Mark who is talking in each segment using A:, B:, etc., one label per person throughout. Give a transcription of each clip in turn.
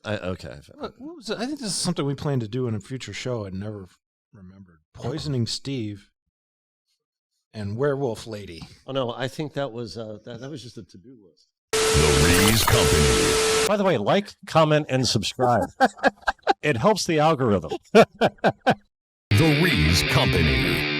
A: Okay.
B: What was it? I think this is something we plan to do in a future show. I never remembered. Poisoning Steve and Werewolf Lady.
A: Oh no, I think that was that was just a to-do list.
C: The Rees Company.
D: By the way, like, comment, and subscribe. It helps the algorithm.
C: The Rees Company.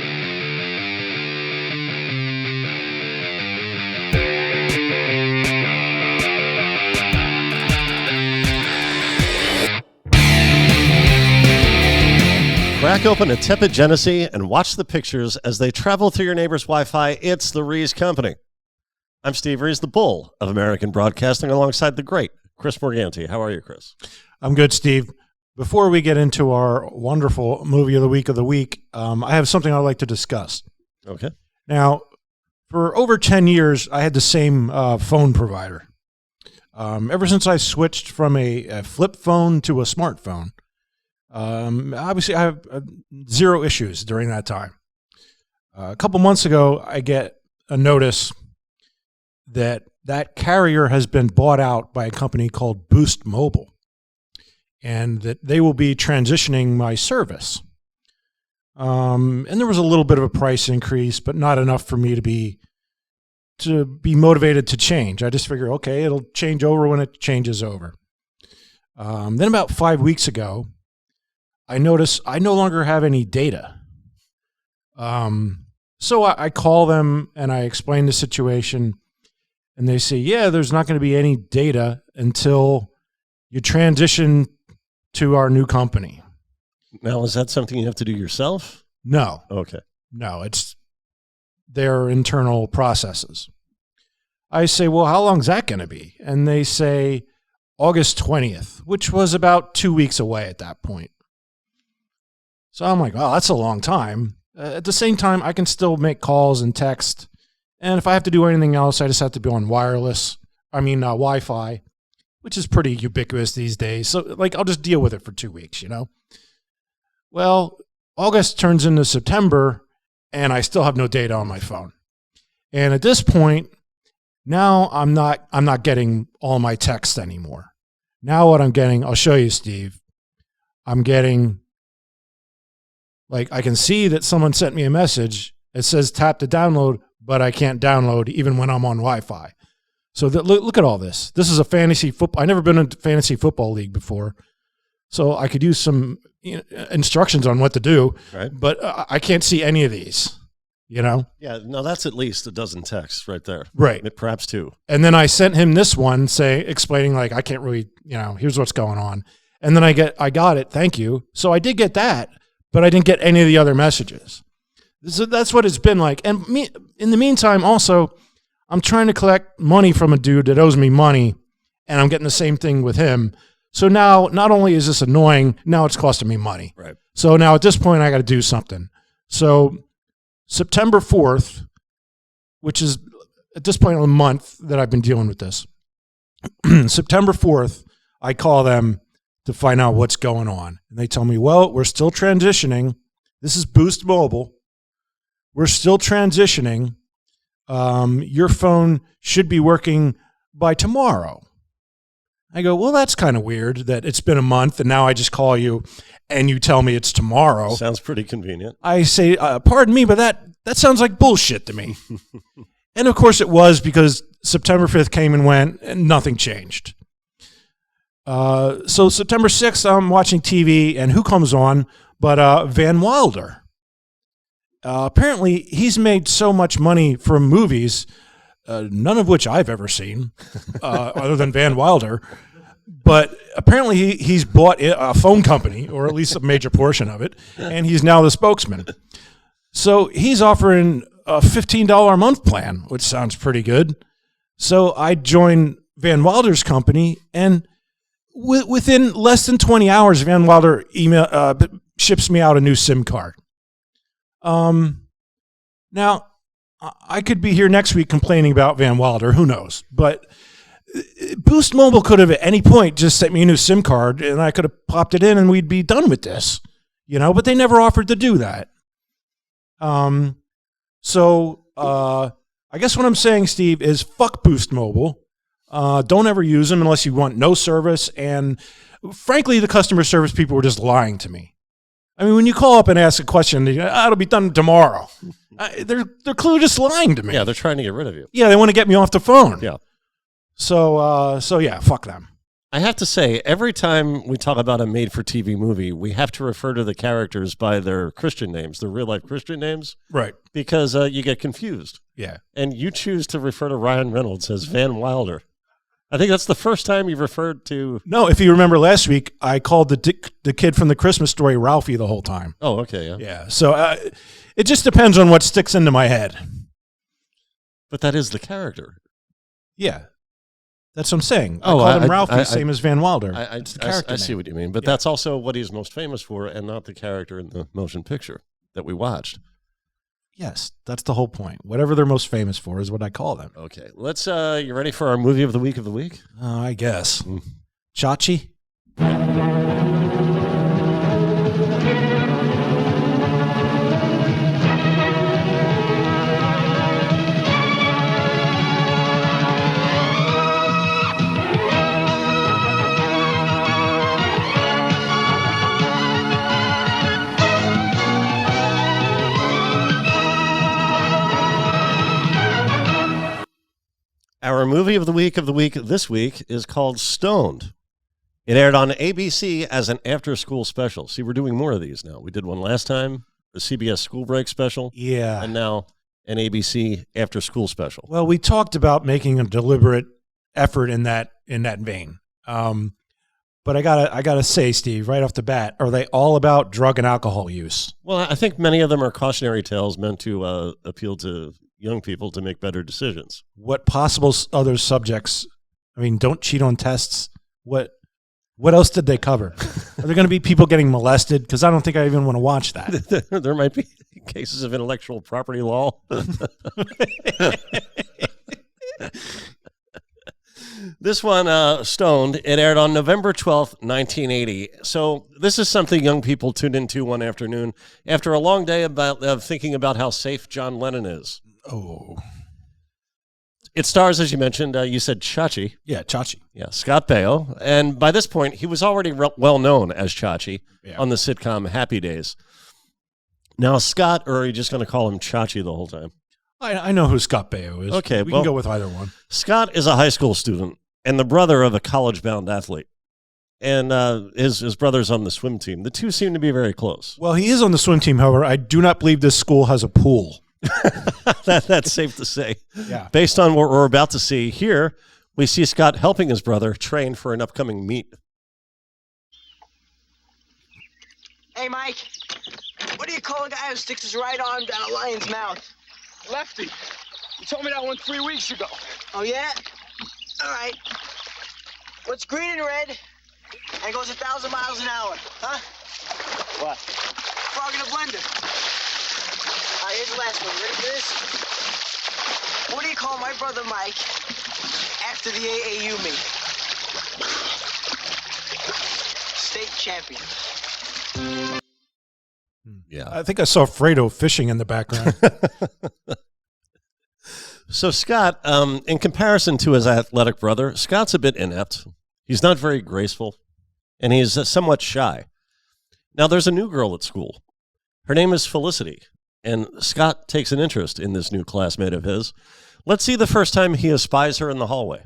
A: Crack open a tepid Genesee and watch the pictures as they travel through your neighbor's Wi-Fi. It's the Rees Company. I'm Steve Rees, the bull of American broadcasting, alongside the great Chris Morganti. How are you, Chris?
B: I'm good, Steve. Before we get into our wonderful movie of the week, I have something I'd like to discuss.
A: Okay.
B: Now, for over 10 years, I had the same phone provider. Ever since I switched from a flip phone to a smartphone, obviously I have zero issues during that time. A couple months ago, I get a notice that carrier has been bought out by a company called Boost Mobile, and that they will be transitioning my service. And there was a little bit of a price increase, but not enough for me to be motivated to change. I just figure, okay, it'll change over when it changes over. Then about 5 weeks ago, I noticed I no longer have any data. So I call them and I explain the situation, and they say, yeah, there's not going to be any data until you transition to our new company.
A: Now, is that something you have to do yourself?
B: No.
A: Okay.
B: No, it's their internal processes. I say, well, how long is that going to be? And they say August 20th, which was about 2 weeks away at that point. So I'm like, oh, that's a long time. At the same time, I can still make calls and text. And if I have to do anything else, I just have to be on Wi-Fi, which is pretty ubiquitous these days. So, I'll just deal with it for 2 weeks, you know? Well, August turns into September, and I still have no data on my phone. And at this point, now I'm not getting all my texts anymore. Now what I'm getting, I'll show you, Steve. I'm getting, I can see that someone sent me a message. It says tap to download, but I can't download even when I'm on Wi-Fi. So look at all this. This is a fantasy football. I've never been in a fantasy football league before. So I could use some instructions on what to do, right? But I can't see any of these, you know?
A: Yeah, no, that's at least a dozen texts right there.
B: Right.
A: Perhaps two.
B: And then I sent him this one explaining I can't really, here's what's going on. And then I got it. Thank you. So I did get that, but I didn't get any of the other messages. So that's what it's been like. And in the meantime, also, I'm trying to collect money from a dude that owes me money, and I'm getting the same thing with him. So now, not only is this annoying, now it's costing me money.
A: Right.
B: So now at this point, I got to do something. So September 4th, which is at this point a month that I've been dealing with this, September 4th, I call them to find out what's going on. And they tell me, well, we're still transitioning. This is Boost Mobile. We're still transitioning. Your phone should be working by tomorrow. I go, well, that's kind of weird that it's been a month and now I just call you and you tell me it's tomorrow.
A: Sounds pretty convenient.
B: I say, pardon me, but that sounds like bullshit to me. And of course it was, because September 5th came and went and nothing changed. So September 6th, I'm watching TV, and who comes on but Van Wilder. Apparently, he's made so much money from movies, none of which I've ever seen, other than Van Wilder. But apparently, he's bought a phone company, or at least a major portion of it, and he's now the spokesman. So he's offering a $15 a month plan, which sounds pretty good. So I joined Van Wilder's company, and within less than 20 hours, Van Wilder ships me out a new SIM card. Now, I could be here next week complaining about Van Wilder, who knows, but Boost Mobile could have at any point just sent me a new SIM card and I could have popped it in and we'd be done with this, but they never offered to do that. So I guess what I'm saying, Steve, is fuck Boost Mobile. Don't ever use them unless you want no service. And frankly, the customer service people were just lying to me. I mean, when you call up and ask a question, it'll be done tomorrow. They're clearly just lying to me.
A: Yeah, they're trying to get rid of you.
B: Yeah, they want to get me off the phone.
A: Yeah.
B: So yeah, fuck them.
A: I have to say, every time we talk about a made-for-TV movie, we have to refer to the characters by their Christian names, their real-life Christian names,
B: Right.
A: because you get confused.
B: Yeah.
A: And you choose to refer to Ryan Reynolds as Van Wilder. I think that's the first time you've referred to...
B: No, if you remember last week, I called the kid from the Christmas Story Ralphie the whole time.
A: Oh, okay, yeah.
B: Yeah, so it just depends on what sticks into my head.
A: But that is the character.
B: Yeah, that's what I'm saying.
A: Oh,
B: I called him Ralphie, same as Van Wilder. It's the character
A: I see
B: name.
A: what you mean, but that's also what he's most famous for and not the character in the motion picture that we watched.
B: Yes, that's the whole point. Whatever they're most famous for is what I call them.
A: Okay, let's. You ready for our movie of the week of the week?
B: I guess. Chachi?
A: Our movie of the week this week is called Stoned. It aired on ABC as an after-school special. See, we're doing more of these now. We did one last time, the CBS School Break special.
B: Yeah.
A: And now an ABC after-school special.
B: Well, we talked about making a deliberate effort in that vein. But I gotta say, Steve, right off the bat, are they all about drug and alcohol use?
A: Well, I think many of them are cautionary tales meant to appeal to young people to make better decisions.
B: What possible other subjects? I mean, don't cheat on tests. What else did they cover? Are there going to be people getting molested? Because I don't think I even want to watch that.
A: There might be cases of intellectual property law. This one, Stoned, it aired on November 12th, 1980. So this is something young people tuned into one afternoon after a long day of thinking about how safe John Lennon is.
B: Oh.
A: It stars, as you mentioned, you said Chachi.
B: Yeah, Chachi.
A: Yeah, Scott Baio. And by this point, he was already well known as Chachi on the sitcom Happy Days. Now, Scott, or are you just going to call him Chachi the whole time?
B: I know who Scott Baio is.
A: Okay,
B: we can go with either one.
A: Scott is a high school student and the brother of a college-bound athlete. And his brother's on the swim team. The two seem to be very close.
B: Well, he is on the swim team, however. I do not believe this school has a pool.
A: That's safe to say.
B: Yeah.
A: Based on what we're about to see here, we see Scott helping his brother train for an upcoming meet.
E: Hey, Mike. What do you call a guy who sticks his right arm down a lion's mouth?
F: Lefty. You told me that one 3 weeks ago.
E: Oh, yeah? All right. What's green and red and goes 1,000 miles an hour, huh?
F: What?
E: Frog in a blender. All right, here's the last one. Ready for this? What do you call my brother Mike after the AAU meet? State champion.
A: Yeah.
B: I think I saw Fredo fishing in the background.
A: So Scott, in comparison to his athletic brother, Scott's a bit inept. He's not very graceful, and he's somewhat shy. Now, there's a new girl at school. Her name is Felicity, and Scott takes an interest in this new classmate of his. Let's see the first time he espies her in the hallway.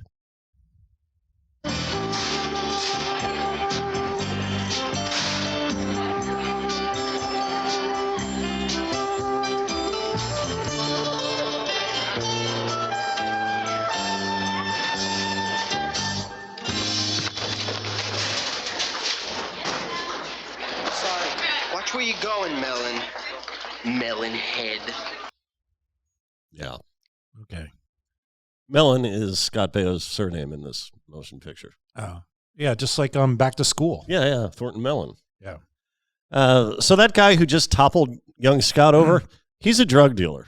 E: Watch where you're going, Melon. Melon head.
A: Yeah.
B: Okay.
A: Melon is Scott Baio's surname in this motion picture.
B: Oh. Yeah, just like Back to School.
A: Yeah, Thornton Mellon.
B: Yeah.
A: So that guy who just toppled young Scott over, he's a drug dealer.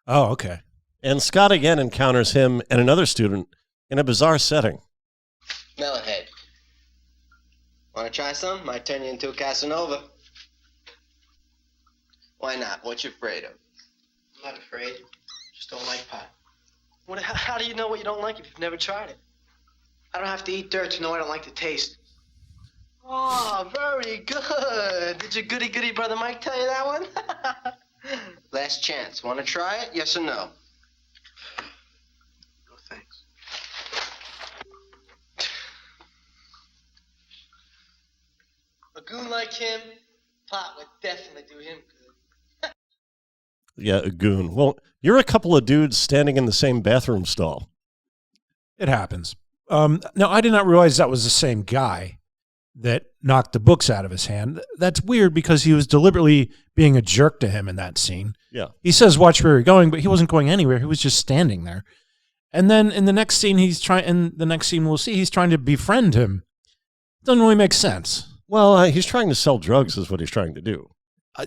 B: Oh, okay.
A: And Scott again encounters him and another student in a bizarre setting.
E: Melon head. Want to try some? Might turn you into a Casanova. Why not? What you afraid of? I'm not afraid. Just don't like pot. How do you know what you don't like if you've never tried it? I don't have to eat dirt to know I don't like the taste. Oh, very good. Did your goody-goody brother Mike tell you that one? Last chance. Want to try it? Yes or no? No, thanks. A goon like him, pot would definitely do him good.
A: Yeah, a goon. Well, you're a couple of dudes standing in the same bathroom stall.
B: It happens. Now, I did not realize that was the same guy that knocked the books out of his hand. That's weird because he was deliberately being a jerk to him in that scene.
A: Yeah.
B: He says, watch where you're going, but he wasn't going anywhere. He was just standing there. And then in the next scene, we'll see, he's trying to befriend him. Doesn't really make sense.
A: Well, he's trying to sell drugs is what he's trying to do.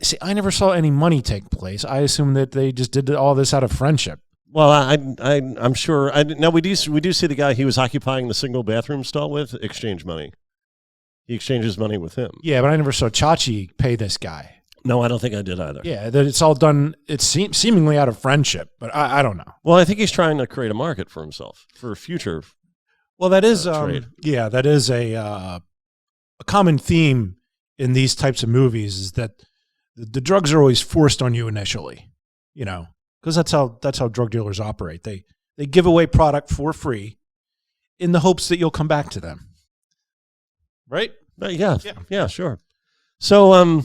B: See, I never saw any money take place. I assume that they just did all this out of friendship.
A: Well, I'm sure. Now we do see the guy he was occupying the single bathroom stall with exchange money. He exchanges money with him.
B: Yeah, but I never saw Chachi pay this guy.
A: No, I don't think I did either.
B: Yeah, that it's all done. It's seemingly out of friendship, but I don't know.
A: Well, I think he's trying to create a market for himself for a future.
B: Well, that is
A: trade.
B: Yeah, that is a common theme in these types of movies is that the drugs are always forced on you initially, you know, because that's how drug dealers operate. They give away product for free in the hopes that you'll come back to them. Right?
A: Yeah, sure. So,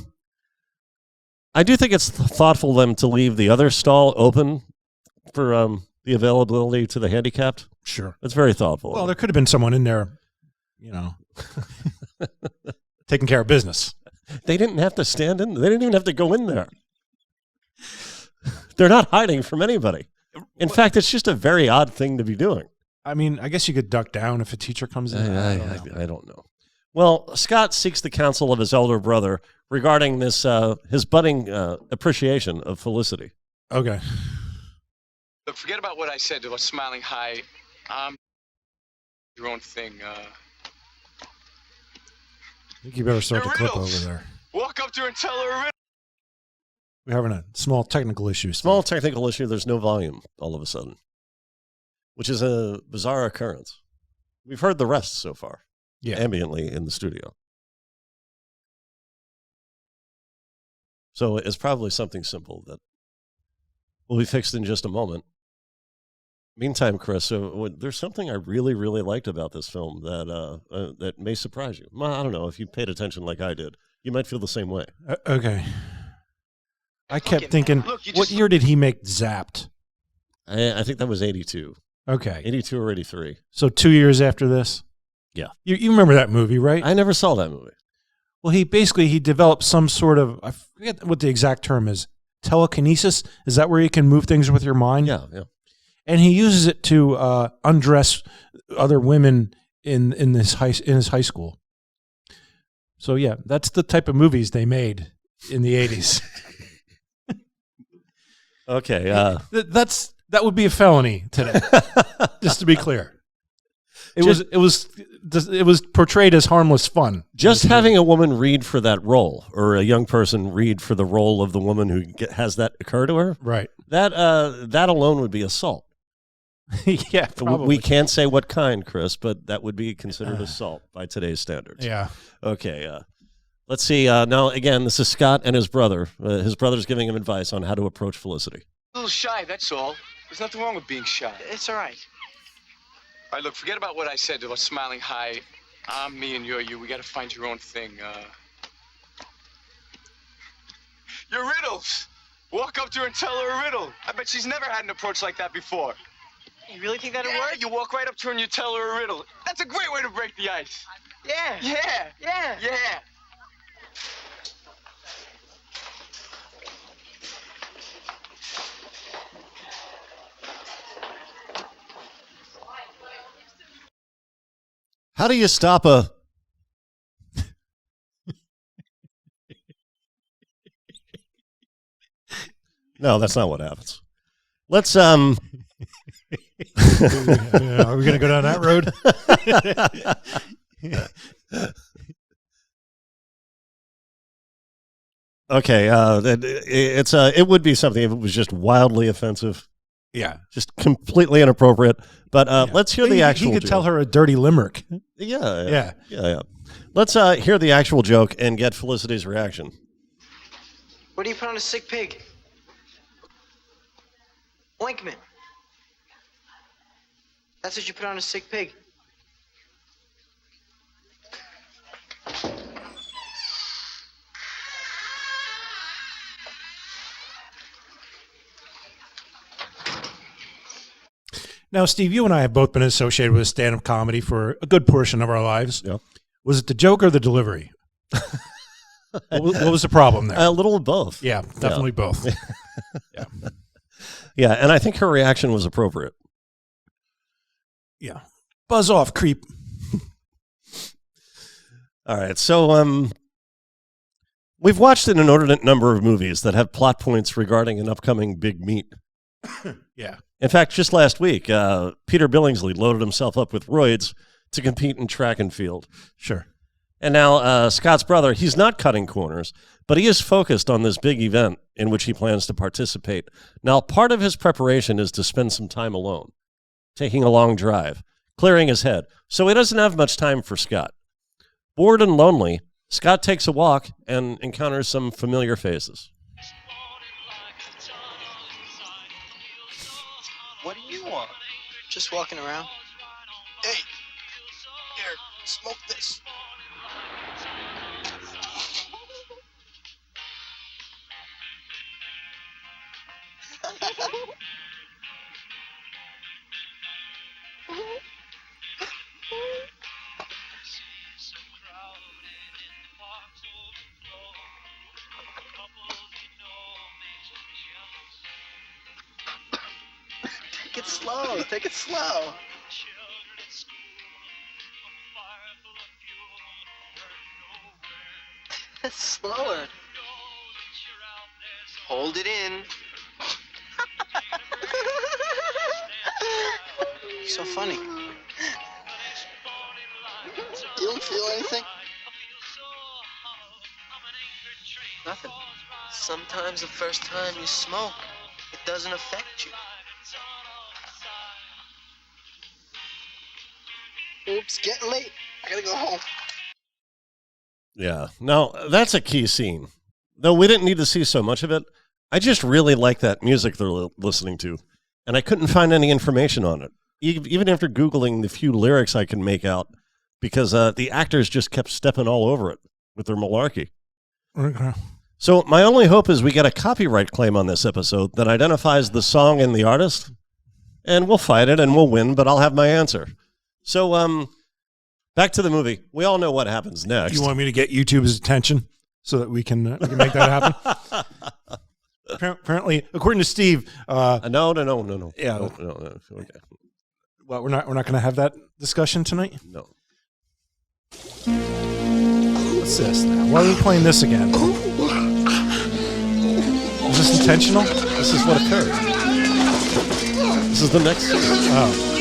A: I do think it's thoughtful of them to leave the other stall open for the availability to the handicapped.
B: Sure.
A: That's very thoughtful.
B: Well, there could have been someone in there, you know, taking care of business.
A: They didn't have to stand in. They didn't even have to go in there. They're not hiding from anybody. In fact, it's just a very odd thing to be doing.
B: I mean, I guess you could duck down if a teacher comes in.
A: I don't know. Well, Scott seeks the counsel of his elder brother regarding this his budding appreciation of Felicity.
B: Okay.
F: Look, forget about what I said to a smiling hi. Your own thing.
B: I think you better start the clip over there.
F: Walk up to her and tell her a riddle.
B: We're having a small technical issue.
A: Small technical issue. There's no volume all of a sudden, which is a bizarre occurrence. We've heard the rest so far, ambiently in the studio. So it's probably something simple that will be fixed in just a moment. Meantime, Chris, there's something I really, really liked about this film that may surprise you. Well, I don't know. If you paid attention like I did, you might feel the same way.
B: Okay. I kept thinking, what year did he make Zapped?
A: I think that was 82.
B: Okay.
A: 82 or 83.
B: So 2 years after this?
A: Yeah.
B: You remember that movie, right?
A: I never saw that movie.
B: Well, he developed some sort of, I forget what the exact term is, telekinesis? Is that where you can move things with your mind?
A: Yeah.
B: And he uses it to undress other women in his high school. So yeah, that's the type of movies they made in the 80s.
A: Okay.
B: That would be a felony today. Just to be clear. It was portrayed as harmless fun.
A: Just having a woman read for that role, or a young person read for the role of the woman who has that occur to her,
B: right?
A: That alone would be assault.
B: Yeah, probably.
A: We can't say what kind, Chris, but that would be considered assault by today's standards.
B: Yeah.
A: Okay. Let's see. Now, again, this is Scott and his brother. His brother's giving him advice on how to approach Felicity.
F: A little shy, that's all. There's nothing wrong with being shy.
E: It's all right.
F: All right, look, forget about what I said to a smiling hi. I'm me and you're you. We got to find your own thing. Your riddles. Walk up to her and tell her a riddle. I bet she's never had an approach like that before.
E: You really think that'll
F: Yeah,
E: work?
F: you walk right up to her and you tell her a riddle. That's a great way to break the ice.
E: Yeah.
F: Yeah.
A: How do you stop a... No, that's not what happens. Let's
B: Are we going to go down that road?
A: Okay, it would be something if it was just wildly offensive.
B: Yeah.
A: Just completely inappropriate. But let's hear the actual
B: He could
A: joke.
B: tell her a dirty limerick.
A: Yeah. Let's hear the actual joke and get Felicity's reaction.
E: What do you put on a sick pig? Ointment. That's what you put on a sick pig.
B: Now, Steve, you and I have both been associated with stand-up comedy for a good portion of our lives.
A: Yeah.
B: Was it the joke or the delivery? What was the problem there?
A: A little of both.
B: Yeah, definitely both. Yeah.
A: Yeah, and I think her reaction was appropriate.
B: Yeah. Buzz off, creep.
A: All right, so we've watched an inordinate number of movies that have plot points regarding an upcoming big meet.
B: Yeah.
A: In fact, just last week, Peter Billingsley loaded himself up with roids to compete in track and field.
B: Sure.
A: And now Scott's brother, he's not cutting corners, but he is focused on this big event in which he plans to participate. Now, part of his preparation is to spend some time alone, taking a long drive, clearing his head. So he doesn't have much time for Scott. Bored and lonely, Scott takes a walk and encounters some familiar faces.
E: What do you want? Just walking around. Hey, here, smoke this. Take it slow. Take it slow. Slower. Hold it in. So funny. You don't feel anything? Nothing. Sometimes the first time you smoke, it doesn't affect you. Oops, getting late. I gotta go home.
A: Yeah. Now, that's a key scene. Though we didn't need to see so much of it, I just really like that music they're listening to, and I couldn't find any information on it, even after Googling the few lyrics I can make out, because the actors just kept stepping all over it with their malarkey.
B: Okay.
A: So my only hope is we get a copyright claim on this episode that identifies the song and the artist, and we'll fight it and we'll win, but I'll have my answer. So, back to the movie. We all know what happens next.
B: You want me to get YouTube's attention so that we can make that happen? Apparently, according to Steve,
A: No.
B: Yeah.
A: No. Okay.
B: well, we're not going to have that discussion tonight.
A: No.
B: What's this now? Why are we playing this again? Is this intentional?
A: This is what occurred. This is the next scene.
B: Oh.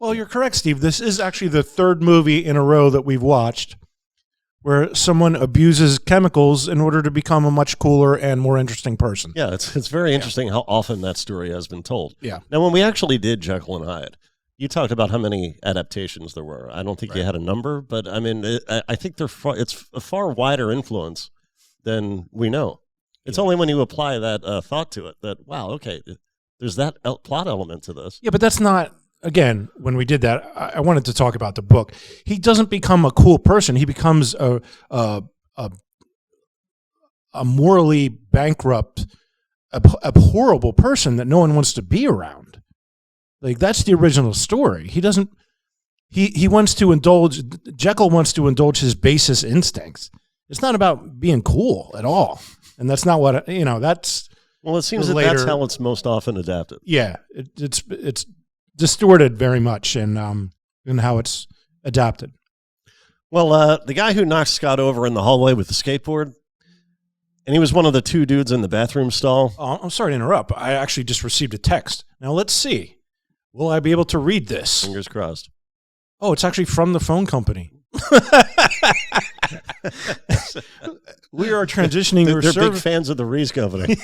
B: Well, you're correct, Steve. This is actually the third movie in a row that we've watched where someone abuses chemicals in order to become a much cooler and more interesting person.
A: Yeah, it's very interesting how often that story has been told.
B: Yeah.
A: Now, when we actually did Jekyll and Hyde, you talked about how many adaptations there were. I don't think you had a number, but I mean, I think it's a far wider influence than we know. It's only when you apply that thought to it that, wow, okay, there's that plot element to this.
B: Yeah, but that's not, again, when we did that, I wanted to talk about the book. He doesn't become a cool person. He becomes a morally bankrupt, abhorrible person that no one wants to be around. Like, that's the original story. He doesn't, he wants to indulge, Jekyll wants to indulge his basest instincts. It's not about being cool at all. And that's not what, that's.
A: Well, it seems
B: later,
A: that's how it's most often adapted.
B: Yeah, it's distorted very much in how it's adopted.
A: Well, the guy who knocked Scott over in the hallway with the skateboard, and he was one of the two dudes in the bathroom stall.
B: Oh, I'm sorry to interrupt. I actually just received a text. Now let's see. Will I be able to read this?
A: Fingers crossed.
B: Oh, it's actually from the phone company. We are transitioning your
A: They're
B: service.
A: big fans of the Rees Company.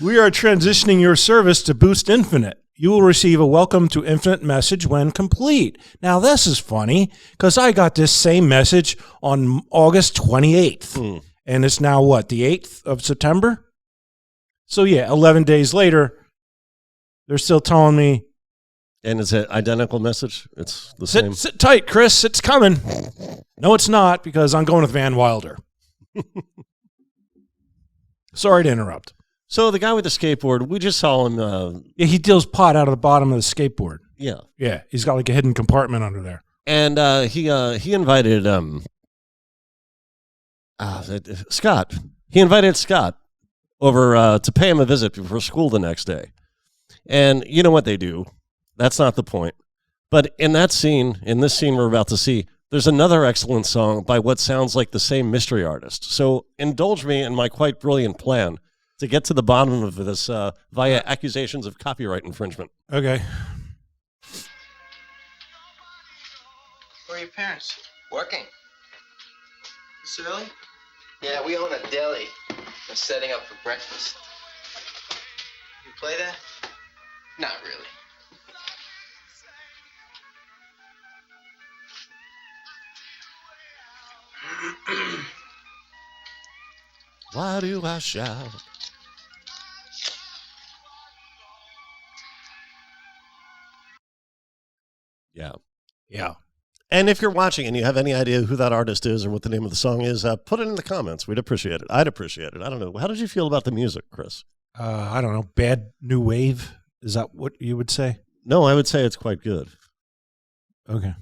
B: We are transitioning your service to Boost Infinite. You will receive a welcome to Infinite message when complete. Now, this is funny because I got this same message on August 28th. And it's now what, the 8th of September? So, yeah, 11 days later, they're still telling me.
A: And it's an identical message. It's the same.
B: Sit tight, Chris. It's coming. No, it's not because I'm going with Van Wilder. Sorry to interrupt.
A: So the guy with the skateboard, we just saw him.
B: Yeah, he deals pot out of the bottom of the skateboard.
A: Yeah.
B: Yeah, he's got like a hidden compartment under there.
A: And he invited Scott. He invited Scott over to pay him a visit before school the next day. And you know what they do. That's not the point. But in this scene we're about to see, there's another excellent song by what sounds like the same mystery artist. So indulge me in my quite brilliant plan to get to the bottom of this via accusations of copyright infringement.
B: Okay.
E: Where are your parents? Working. This early? Yeah, we own a deli. We're setting up for breakfast. You play that? Not really.
A: Why do I shout? Yeah.
B: Yeah.
A: And if you're watching and you have any idea who that artist is or what the name of the song is, put it in the comments. We'd appreciate it. I'd appreciate it. I don't know. How did you feel about the music, Chris?
B: I don't know. Bad new wave? Is that what you would say?
A: No, I would say it's quite good.
B: Okay.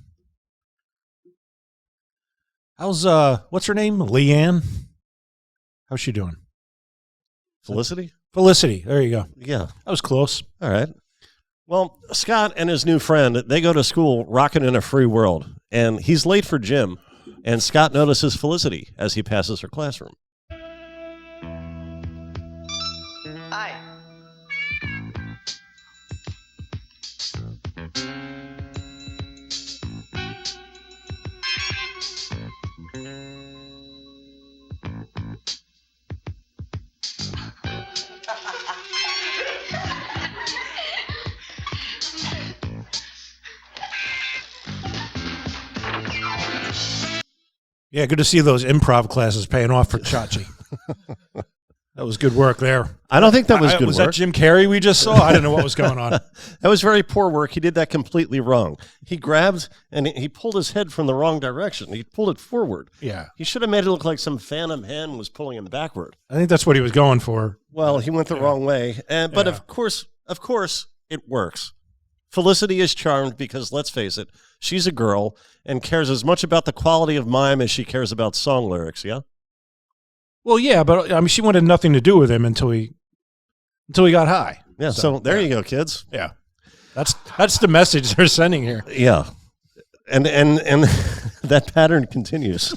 B: How's, what's her name? Leanne? How's she doing?
A: Felicity?
B: Felicity. There you go.
A: Yeah.
B: That was close.
A: All right. Well, Scott and his new friend, they go to school rocking in a free world, and he's late for gym, and Scott notices Felicity as he passes her classroom.
E: Hi.
B: Yeah, good to see those improv classes paying off for Chachi. That was good work there.
A: I don't think that was good
B: was
A: work.
B: that Jim Carrey we just saw? I didn't know what was going on.
A: That was very poor work. He did that completely wrong. He grabbed and he pulled his head from the wrong direction. He pulled it forward.
B: Yeah.
A: He should have made it look like some phantom hen was pulling him backward.
B: I think that's what he was going for.
A: Well, he went the wrong way. But
B: Yeah.
A: of course, it works. Felicity is charmed because, let's face it, she's a girl and cares as much about the quality of mime as she cares about song lyrics, yeah?
B: Well, yeah, but I mean, she wanted nothing to do with him until he got high.
A: Yeah, so there you go, kids.
B: Yeah. That's the message they're sending here.
A: Yeah. And that pattern continues.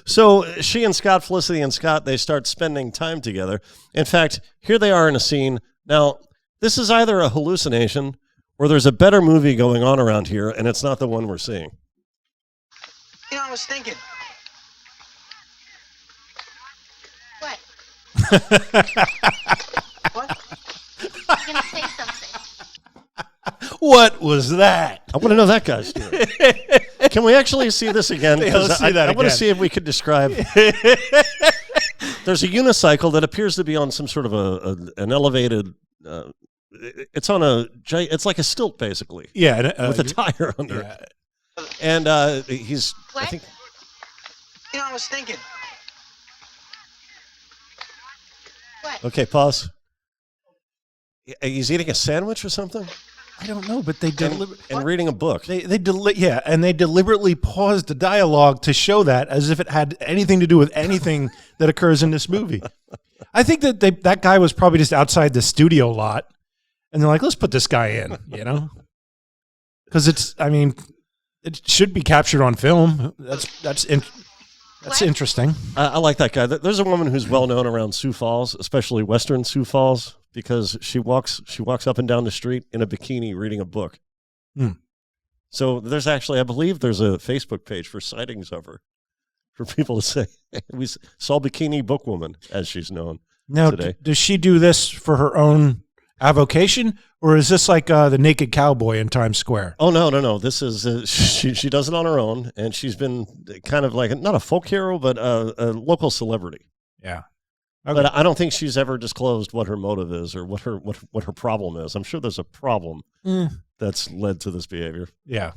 A: So she and Scott, Felicity and Scott, they start spending time together. In fact, here they are in a scene. Now, this is either a hallucination or there's a better movie going on around here, and it's not the one we're seeing.
E: You know, I was thinking.
G: What?
E: What?
G: You're gonna say something.
B: What was that?
A: I want to know that guy's story. Can we actually see this again?
B: Yeah, let's see that
A: I want to
B: again.
A: see if we could describe. There's a unicycle that appears to be on some sort of an elevated. It's on it's like a stilt basically.
B: Yeah,
A: with a tire under it. And he's.
G: What?
A: I think.
E: You know, I was thinking.
G: What?
A: Okay, pause. He's eating a sandwich or something,
B: I don't know, but they
A: and reading a book.
B: They deliberately paused the dialogue to show that as if it had anything to do with anything that occurs in this movie. I think that that guy was probably just outside the studio lot, and they're like, "Let's put this guy in," you know. Because it should be captured on film. That's interesting.
A: I like that guy. There's a woman who's well known around Sioux Falls, especially Western Sioux Falls, because she walks up and down the street in a bikini reading a book. So there's actually, I believe there's a Facebook page for sightings of her, for people to say, we saw Bikini Bookwoman, as she's known
B: Now,
A: today.
B: does she do this for her own avocation, or is this like the naked cowboy in Times Square?
A: Oh, no. This is, she does it on her own, and she's been kind of like, not a folk hero, but a local celebrity.
B: Yeah.
A: Okay. But I don't think she's ever disclosed what her motive is or what her problem is. I'm sure there's a problem that's led to this behavior.
B: Yeah.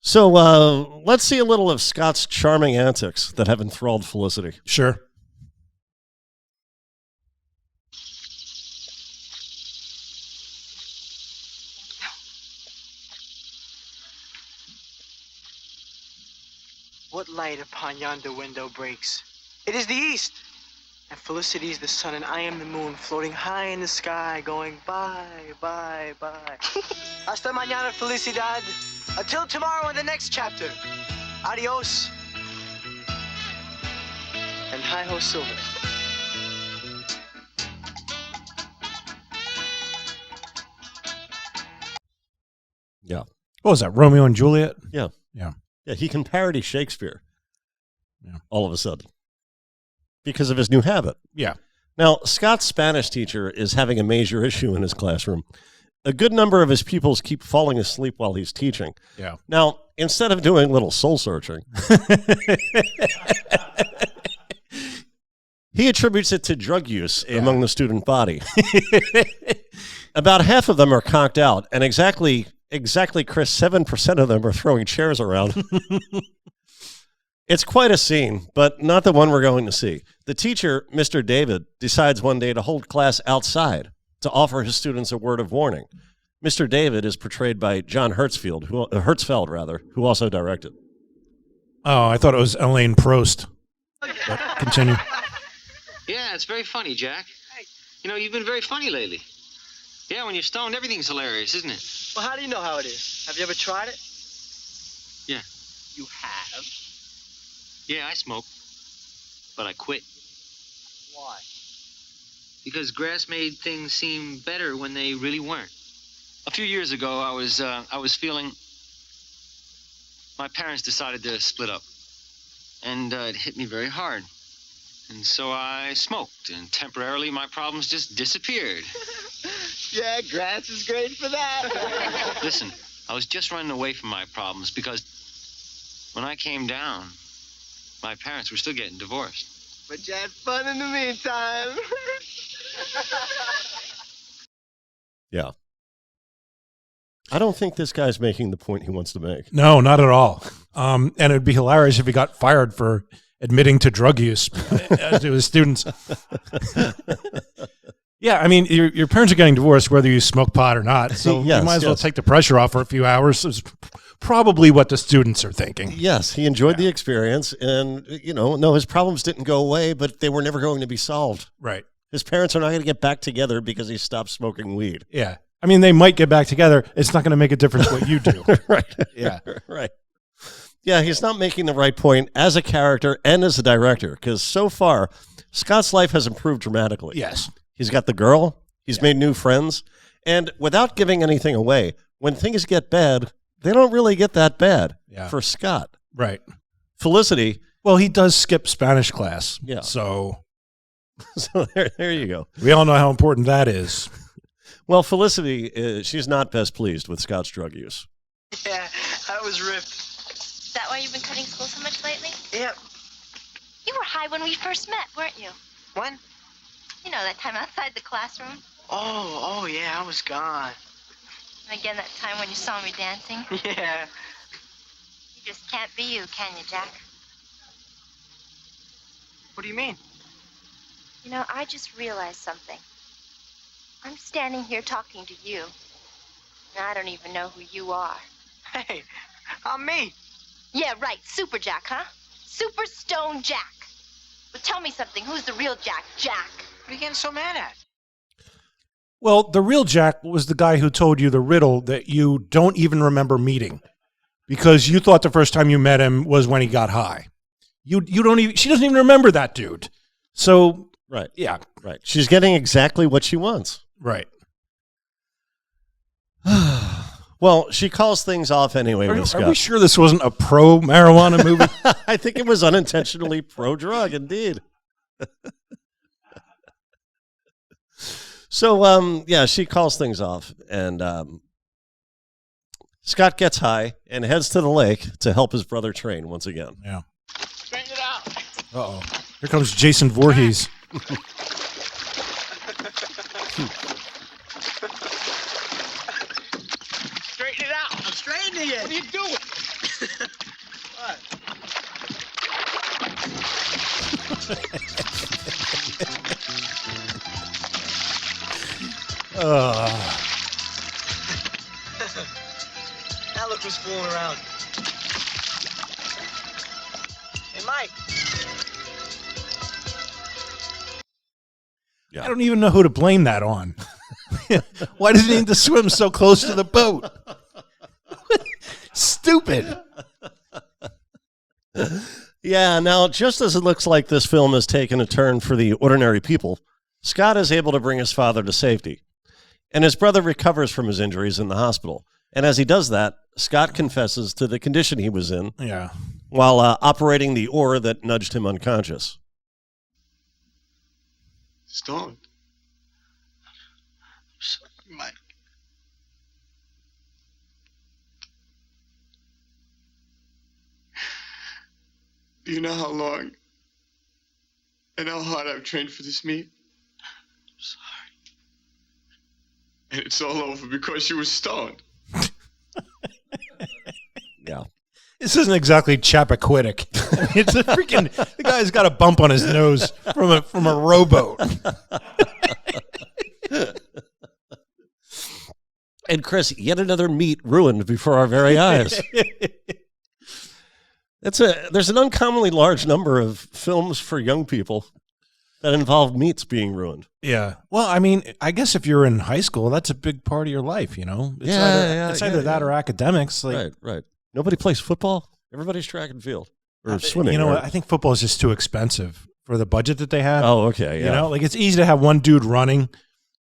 A: So let's see a little of Scott's charming antics that have enthralled Felicity.
B: Sure.
H: What light upon yonder window breaks? It is the east. And Felicity is the sun, and I am the moon, floating high in the sky, going bye, bye, bye. Hasta mañana, felicidad. Until tomorrow in the next chapter. Adios. And hi-ho, Silver.
A: Yeah.
B: What was that, Romeo and Juliet?
A: Yeah.
B: Yeah.
A: Yeah, he can parody Shakespeare
B: Yeah.
A: all of a sudden because of his new habit.
B: Yeah.
A: Now, Scott's Spanish teacher is having a major issue in his classroom. A good number of his pupils keep falling asleep while he's teaching.
B: Yeah.
A: Now, instead of doing a little soul searching, he attributes it to drug use among the student body. About half of them are conked out, and exactly, Chris, 7% of them are throwing chairs around. It's quite a scene, but not the one we're going to see. The teacher, Mr. David, decides one day to hold class outside to offer his students a word of warning. Mr. David is portrayed by John Hertzfeld, who also directed.
B: Oh, I thought it was Elaine Prost. But continue.
I: Yeah, it's very funny, Jack. You know, you've been very funny lately. Yeah, when you're stoned, everything's hilarious, isn't it?
H: Well, how do you know how it is? Have you ever tried it?
I: Yeah.
H: You have?
I: Yeah, I smoke. But I quit.
H: Why?
I: Because grass made things seem better when they really weren't. A few years ago, I was feeling... My parents decided to split up. And it hit me very hard. And so I smoked, and temporarily my problems just disappeared.
H: Yeah, grass is great for that.
I: Listen, I was just running away from my problems because when I came down, my parents were still getting divorced.
H: But you had fun in the meantime.
A: Yeah. I don't think this guy's making the point he wants to make.
B: No, not at all. And it would be hilarious if he got fired for admitting to drug use to his students. Yeah, I mean, your parents are getting divorced whether you smoke pot or not, so
A: Yes,
B: you might as well
A: yes.
B: take the pressure off for a few hours. Is probably what the students are thinking.
A: Yes, he enjoyed the experience, and, no, his problems didn't go away, but they were never going to be solved.
B: Right.
A: His parents are not going to get back together because he stopped smoking weed.
B: Yeah. I mean, they might get back together. It's not going to make a difference what you do.
A: Right.
B: Yeah.
A: Right. Yeah, he's not making the right point as a character and as a director, because so far, Scott's life has improved dramatically.
B: Yes.
A: He's got the girl, he's made new friends, and without giving anything away, when things get bad, they don't really get that bad for Scott.
B: Right.
A: Felicity.
B: Well, he does skip Spanish class.
A: Yeah.
B: So
A: there you go.
B: We all know how important that is.
A: Well, Felicity, she's not best pleased with Scott's drug use.
H: Yeah, I was ripped.
G: Is that why you've been cutting school so much lately?
H: Yep.
G: You were high when we first met, weren't you?
H: When?
G: You know, that time outside the classroom.
H: Oh, yeah, I was gone.
G: And again, that time when you saw me dancing.
H: Yeah.
G: You just can't be you, can you, Jack?
H: What do you mean?
G: You know, I just realized something. I'm standing here talking to you, and I don't even know who you are.
H: Hey, I'm me.
G: Yeah, right. Super Jack, huh? Super Stone Jack. Well, tell me something. Who's the real Jack? Jack.
H: What are you getting so mad at?
B: Well, the real Jack was the guy who told you the riddle that you don't even remember meeting because you thought the first time you met him was when he got high. You don't even, she doesn't even remember that dude. So,
A: Right.
B: yeah.
A: Right. She's getting exactly what she wants.
B: Right.
A: Well, she calls things off anyway with Scott.
B: Are we sure this wasn't a pro-marijuana movie?
A: I think it was unintentionally pro-drug, indeed. So, yeah, she calls things off, and Scott gets high and heads to the lake to help his brother train once again.
B: Yeah.
H: Straighten it out.
B: Uh-oh. Here comes Jason Voorhees.
H: Straighten it out. I'm straightening it. What are you doing? What? Now look who's fooling around. Hey, Mike.
B: I don't even know who to blame that on. Why does he need to swim so close to the boat? Stupid.
A: Yeah, now, just as it looks like this film has taken a turn for the ordinary people, Scott is able to bring his father to safety, and his brother recovers from his injuries in the hospital. And as he does that, Scott confesses to the condition he was in while operating the oar that nudged him unconscious.
F: Stoned. I'm sorry, Mike. Do you know how long and how hard I've trained for this meet? I'm sorry. And it's all over because you were stoned.
A: Yeah.
B: This isn't exactly Chappaquiddick. It's a freaking, the guy's got a bump on his nose from a rowboat.
A: And Chris, yet another meet ruined before our very eyes. There's an uncommonly large number of films for young people that involve meets being ruined.
B: Yeah. Well, I mean, I guess if you're in high school, that's a big part of your life, you know? It's either that or academics. Like,
A: Right. Nobody plays football. Everybody's track and field or swimming.
B: You know
A: right?
B: what? I think football is just too expensive for the budget that they have.
A: Oh, okay. Yeah.
B: You know, like it's easy to have one dude running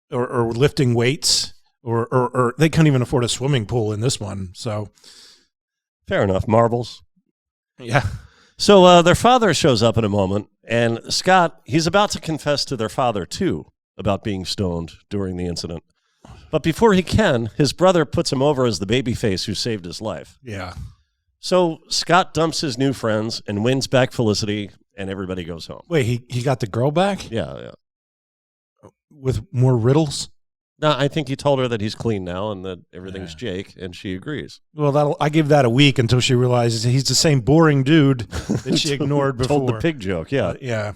B: or lifting weights or they couldn't even afford a swimming pool in this one. So
A: Fair enough. Marbles.
B: yeah.
A: So their father shows up in a moment, and Scott, he's about to confess to their father, too, about being stoned during the incident. But before he can, his brother puts him over as the babyface who saved his life.
B: Yeah.
A: So Scott dumps his new friends and wins back Felicity, and everybody goes home.
B: Wait, he got the girl back
A: Yeah.
B: with more riddles?
A: No, I think he told her that he's clean now and that everything's Jake, and she agrees.
B: Well, I give that a week until she realizes he's the same boring dude that she ignored before.
A: Told the pig joke, yeah.
B: Yeah.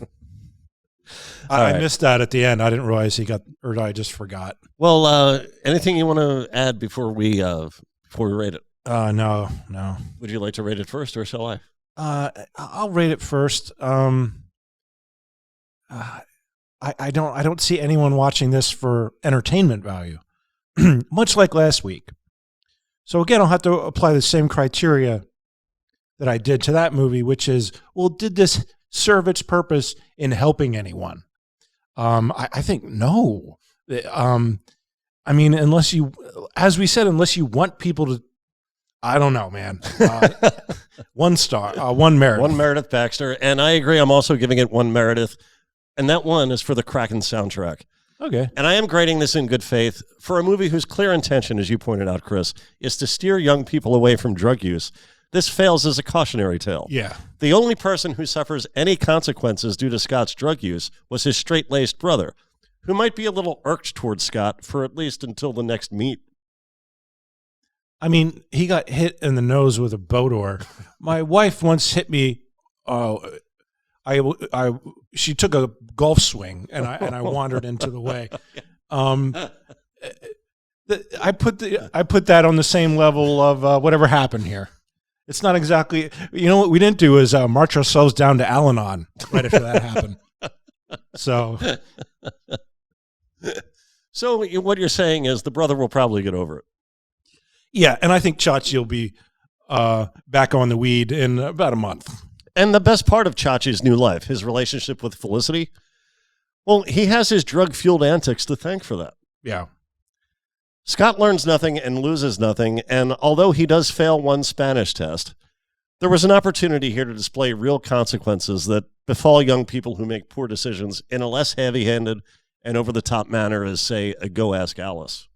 A: All
B: I missed that at the end. I didn't realize or I just forgot.
A: Well, anything you want to add before we rate it?
B: No.
A: Would you like to rate it first, or shall I?
B: I'll rate it first. I don't see anyone watching this for entertainment value, much like last week. So again, I'll have to apply the same criteria that I did to that movie, which is, well, did this serve its purpose in helping anyone? I think no. I mean, unless you want people to, I don't know, man. 1 star, 1 Meredith.
A: 1 Meredith Baxter, and I agree. I'm also giving it 1 Meredith. And that one is for the Kraken soundtrack.
B: Okay.
A: And I am grading this in good faith for a movie whose clear intention, as you pointed out, Chris, is to steer young people away from drug use. This fails as a cautionary tale.
B: Yeah.
A: The only person who suffers any consequences due to Scott's drug use was his straight-laced brother, who might be a little irked towards Scott for at least until the next meet.
B: I mean, he got hit in the nose with a boat oar. My wife once hit me. She took a golf swing and I wandered into the way. I put that on the same level of whatever happened here. It's not exactly, you know what we didn't do is march ourselves down to Al-Anon right after that happened. So
A: So what you're saying is the brother will probably get over it.
B: Yeah, and I think Chachi will be back on the weed in about a month.
A: And the best part of Chachi's new life, his relationship with Felicity, well, he has his drug-fueled antics to thank for that.
B: Yeah.
A: Scott learns nothing and loses nothing, and although he does fail one Spanish test, there was an opportunity here to display real consequences that befall young people who make poor decisions in a less heavy-handed and over-the-top manner as, say, a Go Ask Alice.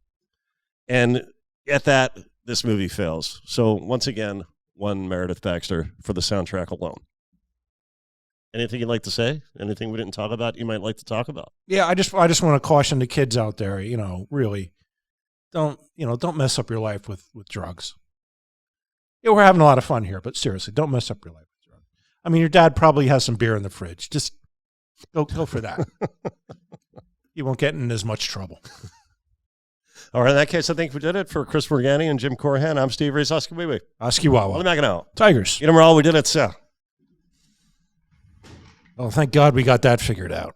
A: And at that, this movie fails. So, once again, one Meredith Baxter for the soundtrack alone. Anything you'd like to say? Anything we didn't talk about you might like to talk about?
B: Yeah, I just want to caution the kids out there, really don't mess up your life with drugs. Yeah, we're having a lot of fun here, but seriously, don't mess up your life with drugs. I mean, your dad probably has some beer in the fridge. Just go for that. You won't get in as much trouble.
A: All right, in that case, I think we did it. For Chris Morgani and Jim Corhan, I'm Steve Reese. Oskiwiwi.
B: Oskiwawa.
A: Maganao.
B: Tigers.
A: You know, all we did it,
B: Oh, thank God we got that figured out.